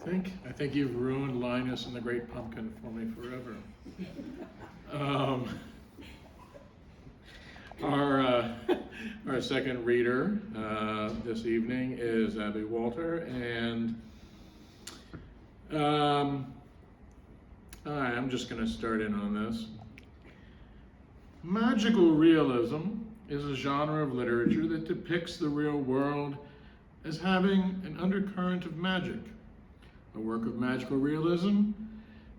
think you've ruined Linus and the Great Pumpkin for me forever. Our second reader this evening is Abby Walter, and I'm just going to start in on this. Magical realism is a genre of literature that depicts the real world as having an undercurrent of magic. A work of magical realism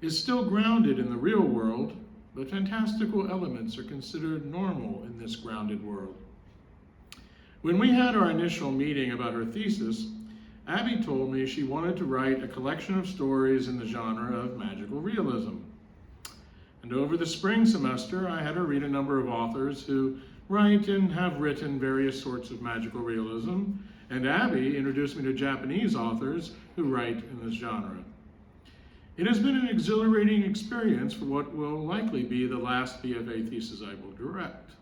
is still grounded in the real world, but fantastical elements are considered normal in this grounded world. When we had our initial meeting about her thesis, Abby told me she wanted to write a collection of stories in the genre of magical realism. And over the spring semester, I had her read a number of authors who write and have written various sorts of magical realism, and Abby introduced me to Japanese authors who write in this genre. It has been an exhilarating experience for what will likely be the last BFA thesis I will direct.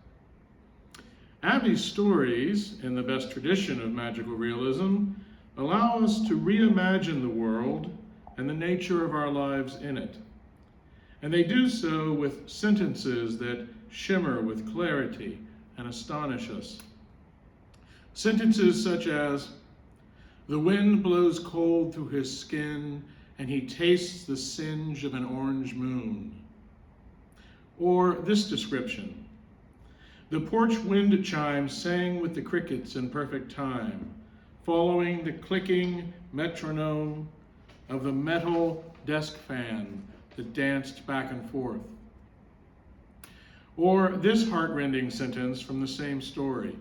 Abby's stories, in the best tradition of magical realism, allow us to reimagine the world and the nature of our lives in it. And they do so with sentences that shimmer with clarity and astonish us. Sentences such as, "The wind blows cold through his skin, and he tastes the singe of an orange moon." Or this description, "The porch wind chimes sang with the crickets in perfect time, following the clicking metronome of the metal desk fan that danced back and forth." Or this heartrending sentence from the same story,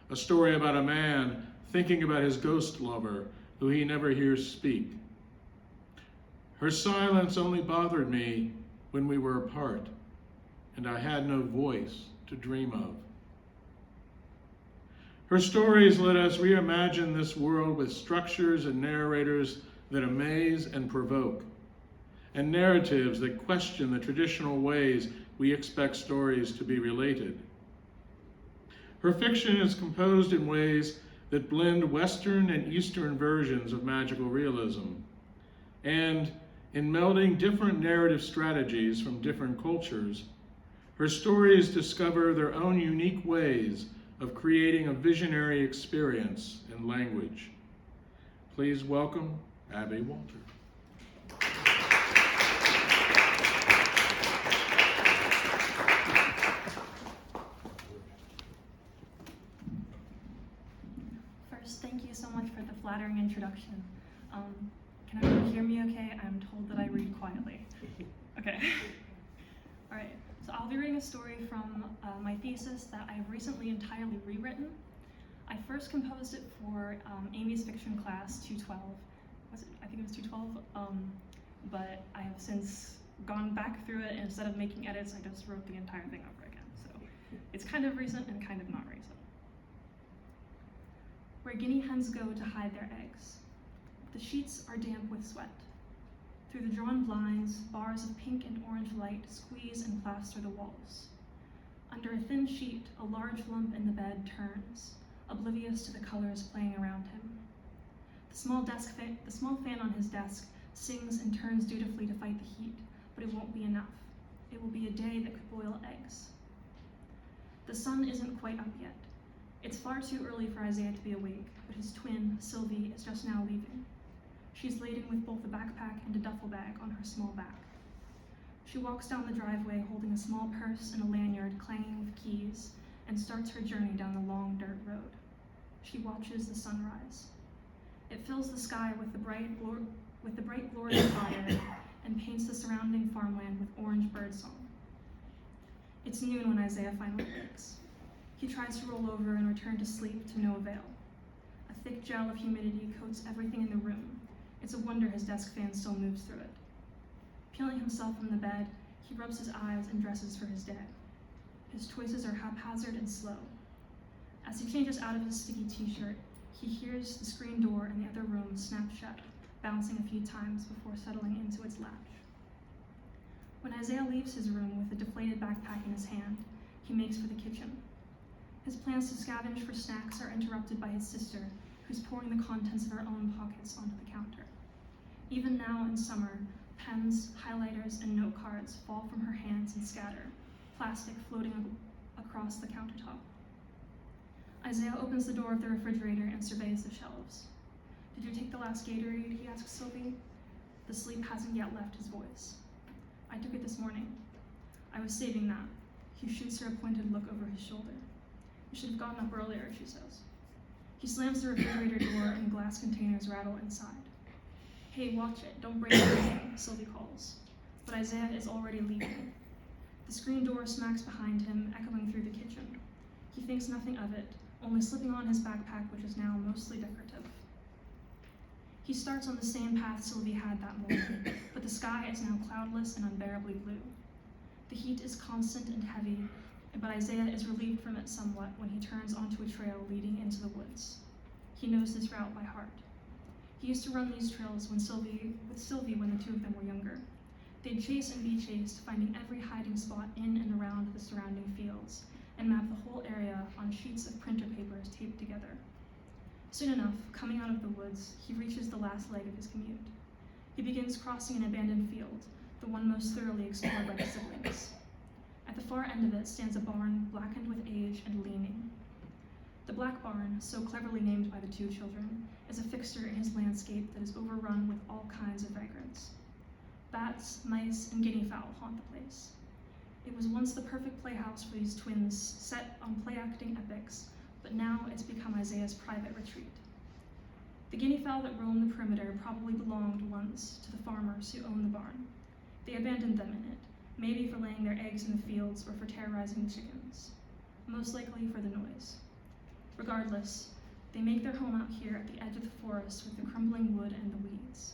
a story about a man thinking about his ghost lover who he never hears speak. "Her silence only bothered me when we were apart, and I had no voice to dream of." Her stories let us reimagine this world with structures and narrators that amaze and provoke, and narratives that question the traditional ways we expect stories to be related. Her fiction is composed in ways that blend Western and Eastern versions of magical realism, and in melding different narrative strategies from different cultures, her stories discover their own unique ways of creating a visionary experience in language. Please welcome Abby Walter. First, thank you so much for the flattering introduction. Can everyone hear me okay? I'm told that I read quietly. Okay. All right, so I'll be reading a story from my thesis that I have recently entirely rewritten. I first composed it for Amy's fiction class 212. I think it was 212, but I have since gone back through it, and instead of making edits, I just wrote the entire thing over again. So it's kind of recent and kind of not recent. Where guinea hens go to hide their eggs. The sheets are damp with sweat. Through the drawn blinds, bars of pink and orange light squeeze and plaster the walls. Under a thin sheet, a large lump in the bed turns, oblivious to the colors playing around him. The small fan on his desk sings and turns dutifully to fight the heat, but it won't be enough. It will be a day that could boil eggs. The sun isn't quite up yet. It's far too early for Isaiah to be awake, but his twin, Sylvie, is just now leaving. She's laden with both a backpack and a duffel bag on her small back. She walks down the driveway holding a small purse and a lanyard clanging with keys, and starts her journey down the long dirt road. She watches the sunrise. It fills the sky with the bright glory of fire and paints the surrounding farmland with orange birdsong. It's noon when Isaiah finally wakes. He tries to roll over and return to sleep to no avail. A thick gel of humidity coats everything in the room. It's a wonder his desk fan still moves through it. Peeling himself from the bed, he rubs his eyes and dresses for his day. His choices are haphazard and slow. As he changes out of his sticky t-shirt, he hears the screen door in the other room snap shut, bouncing a few times before settling into its latch. When Isaiah leaves his room with a deflated backpack in his hand, he makes for the kitchen. His plans to scavenge for snacks are interrupted by his sister, who's pouring the contents of her own pockets onto the counter. Even now in summer, pens, highlighters, and note cards fall from her hands and scatter, plastic floating across the countertop. Isaiah opens the door of the refrigerator and surveys the shelves. "Did you take the last Gatorade?" he asks Sylvie. The sleep hasn't yet left his voice. "I took it this morning. I was saving that." He shoots her a pointed look over his shoulder. "You should have gotten up earlier," she says. He slams the refrigerator door and glass containers rattle inside. "Hey, watch it, don't break anything," Sylvie calls. But Isaiah is already leaving. The screen door smacks behind him, echoing through the kitchen. He thinks nothing of it, only slipping on his backpack, which is now mostly decorative. He starts on the same path Sylvie had that morning, but the sky is now cloudless and unbearably blue. The heat is constant and heavy, but Isaiah is relieved from it somewhat when he turns onto a trail leading into the woods. He knows this route by heart. He used to run these trails with Sylvie when the two of them were younger. They'd chase and be chased, finding every hiding spot in and around the surrounding fields, and map the whole area on sheets of printer papers taped together. Soon enough, coming out of the woods, he reaches the last leg of his commute. He begins crossing an abandoned field, the one most thoroughly explored by the siblings. At the far end of it stands a barn blackened with age and leaning. The black barn, so cleverly named by the two children, is a fixture in his landscape that is overrun with all kinds of vagrants. Bats, mice, and guinea fowl haunt the place. It was once the perfect playhouse for these twins, set on play-acting epics, but now it's become Isaiah's private retreat. The guinea fowl that roam the perimeter probably belonged once to the farmers who owned the barn. They abandoned them in it, maybe for laying their eggs in the fields or for terrorizing the chickens, most likely for the noise. Regardless, they make their home out here at the edge of the forest with the crumbling wood and the weeds.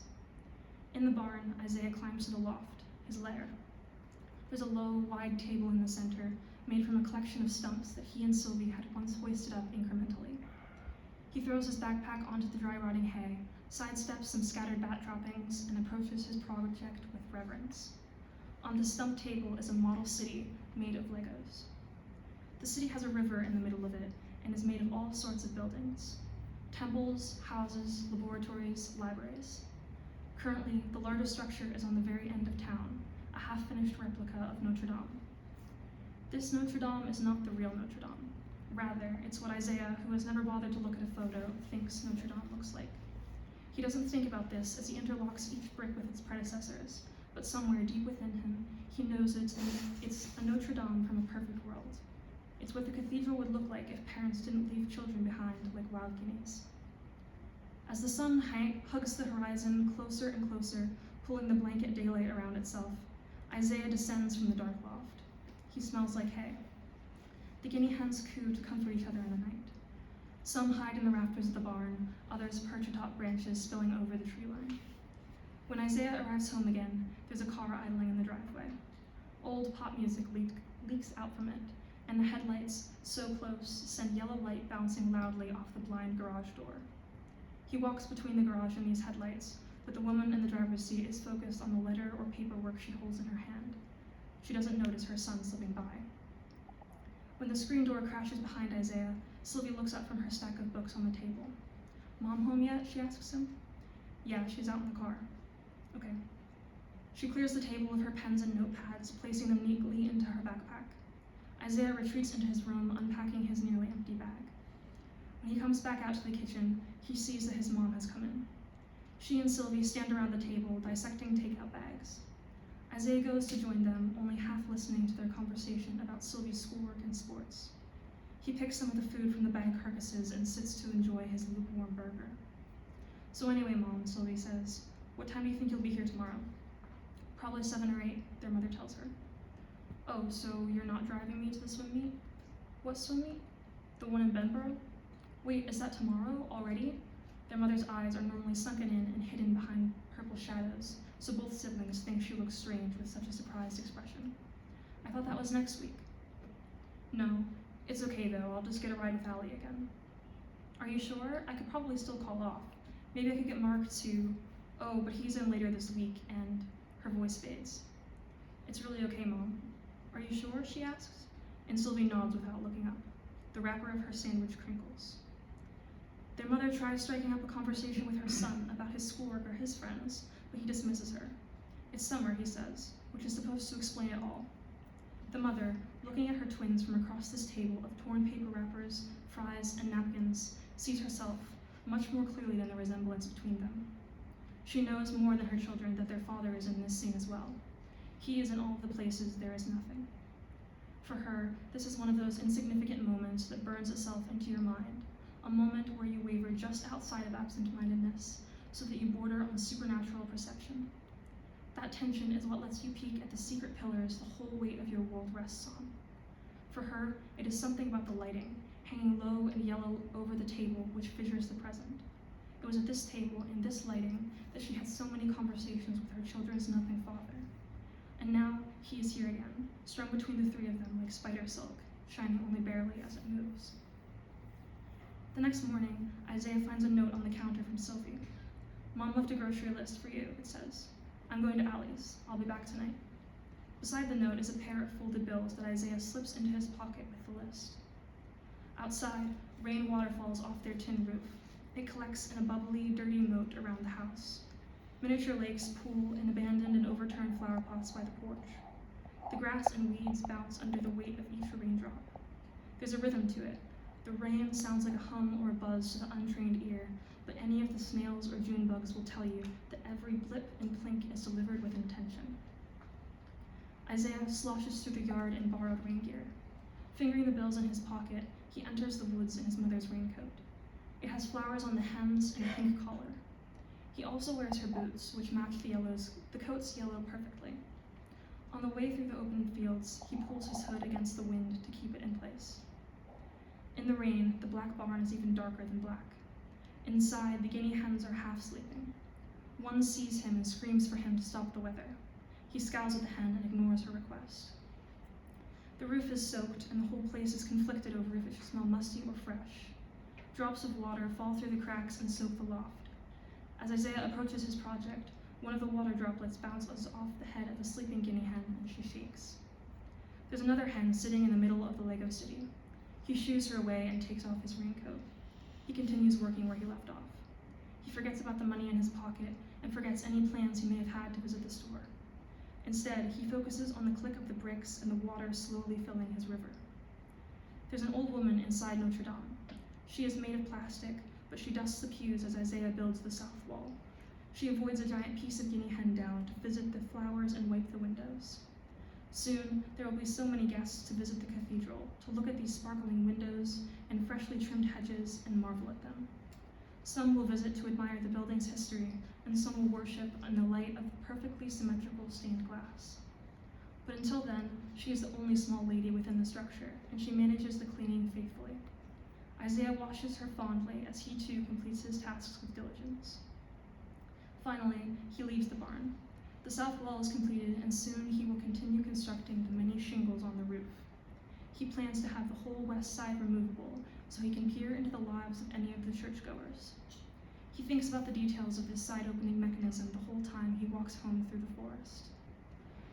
In the barn, Isaiah climbs to the loft, his lair. There's a low, wide table in the center, made from a collection of stumps that he and Sylvie had once hoisted up incrementally. He throws his backpack onto the dry rotting hay, sidesteps some scattered bat droppings, and approaches his project with reverence. On the stump table is a model city made of Legos. The city has a river in the middle of it and is made of all sorts of buildings: temples, houses, laboratories, libraries. Currently, the largest structure is on the very end of town, a half-finished replica of Notre Dame. This Notre Dame is not the real Notre Dame. Rather, it's what Isaiah, who has never bothered to look at a photo, thinks Notre Dame looks like. He doesn't think about this as he interlocks each brick with its predecessors, but somewhere deep within him, he knows it's a Notre Dame from a perfect world. It's what the cathedral would look like if parents didn't leave children behind like wild guineas. As the sun hugs the horizon closer and closer, pulling the blanket daylight around itself, Isaiah descends from the dark loft. He smells like hay. The guinea hens coo to comfort each other in the night. Some hide in the rafters of the barn, others perch atop branches spilling over the tree line. When Isaiah arrives home again, there's a car idling in the driveway. Old pop music leaks out from it, and the headlights, so close, send yellow light bouncing loudly off the blind garage door. He walks between the garage and these headlights, but the woman in the driver's seat is focused on the letter or paperwork she holds in her hand. She doesn't notice her son slipping by. When the screen door crashes behind Isaiah, Sylvie looks up from her stack of books on the table. "Mom home yet?" she asks him. "Yeah, she's out in the car." "Okay." She clears the table of her pens and notepads, placing them neatly into her backpack. Isaiah retreats into his room, unpacking his nearly empty bag. When he comes back out to the kitchen, he sees that his mom has come in. She and Sylvie stand around the table, dissecting takeout bags. Isaiah goes to join them, only half listening to their conversation about Sylvie's schoolwork and sports. He picks some of the food from the bag carcasses and sits to enjoy his lukewarm burger. "So anyway, Mom," Sylvie says, "what time do you think you'll be here tomorrow?" "Probably 7 or 8, their mother tells her. "Oh, so you're not driving me to the swim meet?" "What swim meet?" "The one in Benborough?" "Wait, is that tomorrow, already?" Their mother's eyes are normally sunken in and hidden behind purple shadows, so both siblings think she looks strange with such a surprised expression. "I thought that was next week." "No, it's okay though, I'll just get a ride with Allie again." "Are you sure? I could probably still call off. Maybe I could get Mark to..." "Oh, but he's in later this week," and her voice fades. "It's really okay, Mom." "Are you sure?" she asks, and Sylvie nods without looking up. The wrapper of her sandwich crinkles. Their mother tries striking up a conversation with her son about his schoolwork or his friends, but he dismisses her. It's summer, he says, which is supposed to explain it all. The mother, looking at her twins from across this table of torn paper wrappers, fries, and napkins, sees herself much more clearly than the resemblance between them. She knows more than her children that their father is in this scene as well. He is in all the places there is nothing. For her, this is one of those insignificant moments that burns itself into your mind, a moment where you waver just outside of absent-mindedness, so that you border on supernatural perception. That tension is what lets you peek at the secret pillars the whole weight of your world rests on. For her, it is something about the lighting, hanging low and yellow over the table which fissures the present. It was at this table, in this lighting, that she had so many conversations with her children's nothing father. And now he is here again, strung between the three of them like spider silk, shining only barely as it moves. The next morning, Isaiah finds a note on the counter from Sylvie. Mom left a grocery list for you, it says. I'm going to Allie's. I'll be back tonight. Beside the note is a pair of folded bills that Isaiah slips into his pocket with the list. Outside, rainwater falls off their tin roof. It collects in a bubbly, dirty moat around the house. Miniature lakes pool in abandoned and overturned flower pots by the porch. The grass and weeds bounce under the weight of each raindrop. There's a rhythm to it. The rain sounds like a hum or a buzz to the untrained ear, but any of the snails or June bugs will tell you that every blip and plink is delivered with intention. Isaiah sloshes through the yard in borrowed rain gear. Fingering the bills in his pocket, he enters the woods in his mother's raincoat. It has flowers on the hems and a pink collar. He also wears her boots, which match the coat's yellow perfectly. On the way through the open fields, he pulls his hood against the wind to keep it in place. In the rain, the black barn is even darker than black. Inside, the guinea hens are half sleeping. One sees him and screams for him to stop the weather. He scowls at the hen and ignores her request. The roof is soaked, and the whole place is conflicted over if it should smell musty or fresh. Drops of water fall through the cracks and soak the loft. As Isaiah approaches his project, one of the water droplets bounces off the head of the sleeping guinea hen, and she shakes. There's another hen sitting in the middle of the Lego city. He shoos her away and takes off his raincoat. He continues working where he left off. He forgets about the money in his pocket and forgets any plans he may have had to visit the store. Instead, he focuses on the click of the bricks and the water slowly filling his river. There's an old woman inside Notre Dame. She is made of plastic, but she dusts the pews as Isaiah builds the south wall. She avoids a giant piece of guinea hen down to visit the flowers and wipe the windows. Soon, there will be so many guests to visit the cathedral, to look at these sparkling windows and freshly trimmed hedges and marvel at them. Some will visit to admire the building's history, and some will worship in the light of perfectly symmetrical stained glass. But until then, she is the only small lady within the structure, and she manages the cleaning faithfully. Isaiah washes her fondly as he too completes his tasks with diligence. Finally, he leaves the barn. The south wall is completed, and soon he will continue constructing the many shingles on the roof. He plans to have the whole west side removable, so he can peer into the lives of any of the churchgoers. He thinks about the details of this side-opening mechanism the whole time he walks home through the forest.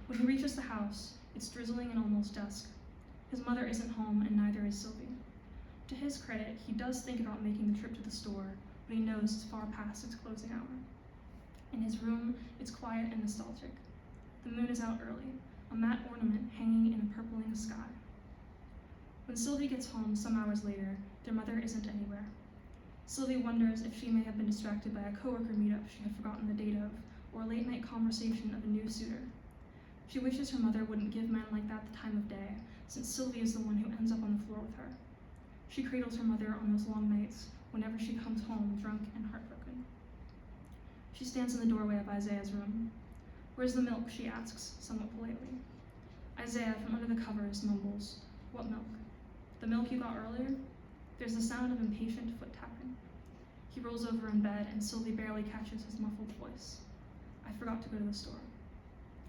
When he reaches the house, it's drizzling and almost dusk. His mother isn't home, and neither is Sylvie. To his credit, he does think about making the trip to the store, but he knows it's far past its closing hour. In his room, it's quiet and nostalgic. The moon is out early, a matte ornament hanging in a purpling sky. When Sylvie gets home some hours later, their mother isn't anywhere. Sylvie wonders if she may have been distracted by a coworker meetup she had forgotten the date of, or a late-night conversation of a new suitor. She wishes her mother wouldn't give men like that the time of day, since Sylvie is the one who ends up on the floor with her. She cradles her mother on those long nights whenever she comes home drunk and heartbroken. She stands in the doorway of Isaiah's room. "Where's the milk?" she asks, somewhat politely. Isaiah, from under the covers, mumbles, "What milk?" "The milk you got earlier?" There's the sound of impatient foot tapping. He rolls over in bed, and Sylvie barely catches his muffled voice. "I forgot to go to the store."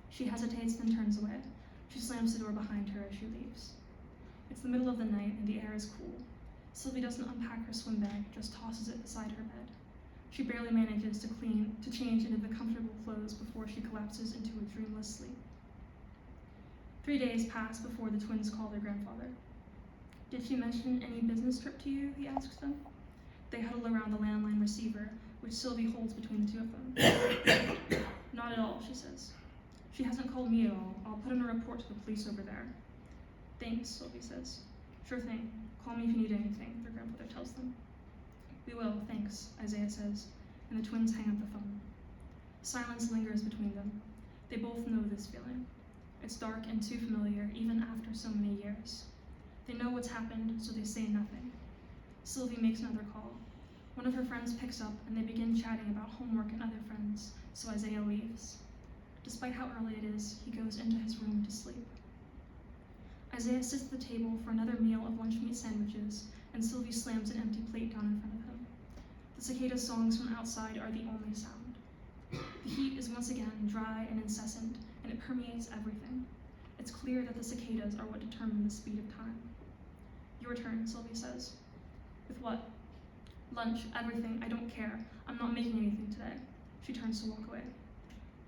She hesitates, then turns away. She slams the door behind her as she leaves. It's the middle of the night, and the air is cool. Sylvie doesn't unpack her swim bag, just tosses it beside her bed. She barely manages to change into the comfortable clothes before she collapses into a dreamless sleep. 3 days pass before the twins call their grandfather. "Did she mention any business trip to you?" he asks them. They huddle around the landline receiver, which Sylvie holds between the two of them. Not at all, she says. She hasn't called me at all. I'll put in a report to the police over there. Thanks, Sylvie says. Sure thing. Call me if you need anything, their grandfather tells them. We will, thanks, Isaiah says, and the twins hang up the phone. Silence lingers between them. They both know this feeling. It's dark and too familiar, even after so many years. They know what's happened, so they say nothing. Sylvie makes another call. One of her friends picks up, and they begin chatting about homework and other friends, so Isaiah leaves. Despite how early it is, he goes into his room to sleep. Isaiah sits at the table for another meal of lunch meat sandwiches, and Sylvie slams an empty plate down in front of him. The cicada songs from outside are the only sound. The heat is once again dry and incessant, and it permeates everything. It's clear that the cicadas are what determine the speed of time. Your turn, Sylvie says. With what? Lunch, everything, I don't care. I'm not making anything today. She turns to walk away.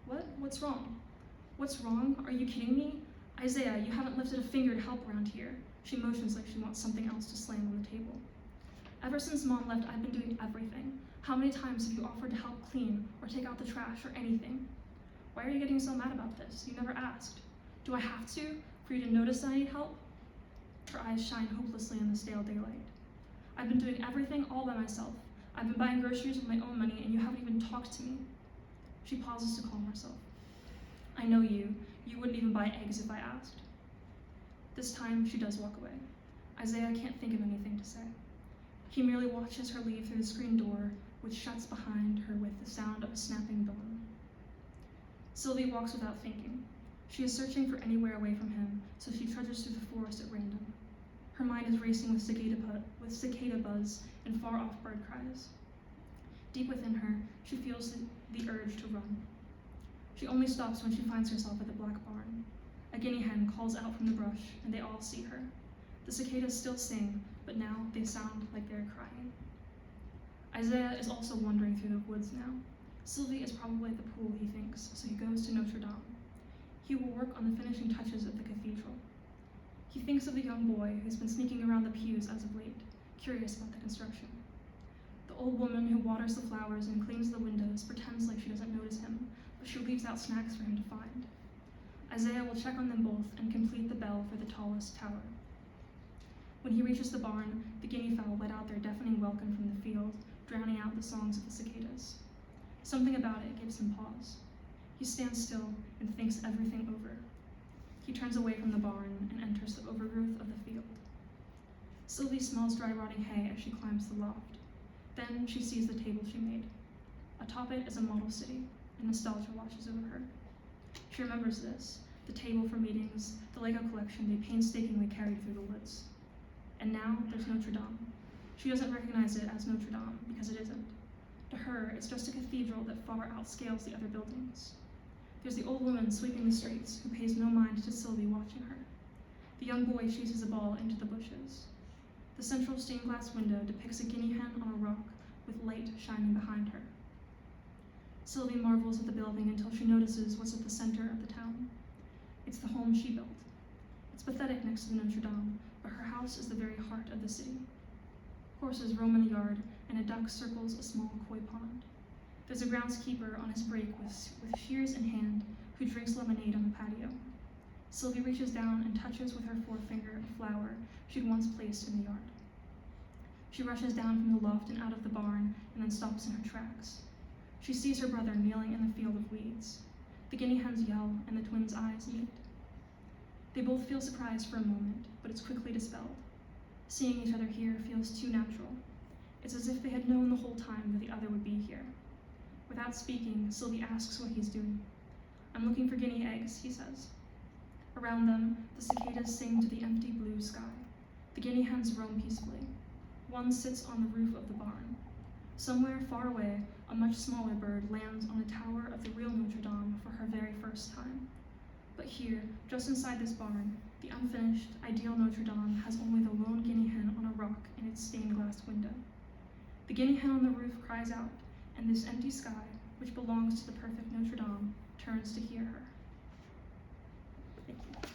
What? What's wrong? What's wrong? Are you kidding me? Isaiah, you haven't lifted a finger to help around here. She motions like she wants something else to slam on the table. Ever since Mom left, I've been doing everything. How many times have you offered to help clean or take out the trash or anything? Why are you getting so mad about this? You never asked. Do I have to, for you to notice that I need help? Her eyes shine hopelessly in the stale daylight. I've been doing everything all by myself. I've been buying groceries with my own money, and you haven't even talked to me. She pauses to calm herself. I know you. You wouldn't even buy eggs if I asked. This time, she does walk away. Isaiah can't think of anything to say. He merely watches her leave through the screen door, which shuts behind her with the sound of a snapping door. Sylvie walks without thinking. She is searching for anywhere away from him, so she trudges through the forest at random. Her mind is racing with cicada buzz and far-off bird cries. Deep within her, she feels the urge to run. She only stops when she finds herself at the black barn. A guinea hen calls out from the brush, and they all see her. The cicadas still sing, but now they sound like they're crying. Isaiah is also wandering through the woods now. Sylvie is probably at the pool, he thinks, so he goes to Notre Dame. He will work on the finishing touches of the cathedral. He thinks of the young boy who's been sneaking around the pews as of late, curious about the construction. The old woman who waters the flowers and cleans the windows pretends like she doesn't notice him, but she leaves out snacks for him to find. Isaiah will check on them both and complete the bell for the tallest tower. When he reaches the barn, the guinea fowl let out their deafening welcome from the field, drowning out the songs of the cicadas. Something about it gives him pause. He stands still and thinks everything over. He turns away from the barn and enters the overgrowth of the field. Sylvie smells dry rotting hay as she climbs the loft. Then she sees the table she made. Atop it is a model city, and nostalgia washes over her. She remembers this, the table for meetings, the Lego collection they painstakingly carried through the woods. And now there's Notre Dame. She doesn't recognize it as Notre Dame because it isn't. To her, it's just a cathedral that far outscales the other buildings. There's the old woman sweeping the streets who pays no mind to Sylvie watching her. The young boy chases a ball into the bushes. The central stained glass window depicts a guinea hen on a rock with light shining behind her. Sylvie marvels at the building until she notices what's at the center of the town. It's the home she built. It's pathetic next to the Notre Dame, but her house is the very heart of the city. Horses roam in the yard, and a duck circles a small koi pond. There's a groundskeeper on his break with shears in hand who drinks lemonade on the patio. Sylvie reaches down and touches with her forefinger a flower she'd once placed in the yard. She rushes down from the loft and out of the barn, and then stops in her tracks. She sees her brother kneeling in the field of weeds. The guinea hens yell, and the twins' eyes meet. They both feel surprised for a moment, but it's quickly dispelled. Seeing each other here feels too natural. It's as if they had known the whole time that the other would be here. Without speaking, Sylvie asks what he's doing. I'm looking for guinea eggs, he says. Around them, the cicadas sing to the empty blue sky. The guinea hens roam peacefully. One sits on the roof of the barn. Somewhere far away, a much smaller bird lands on the tower of the real Notre Dame for her very first time. But here, just inside this barn, the unfinished, ideal Notre Dame has only the lone guinea hen on a rock in its stained glass window. The guinea hen on the roof cries out, and this empty sky, which belongs to the perfect Notre Dame, turns to hear her. Thank you.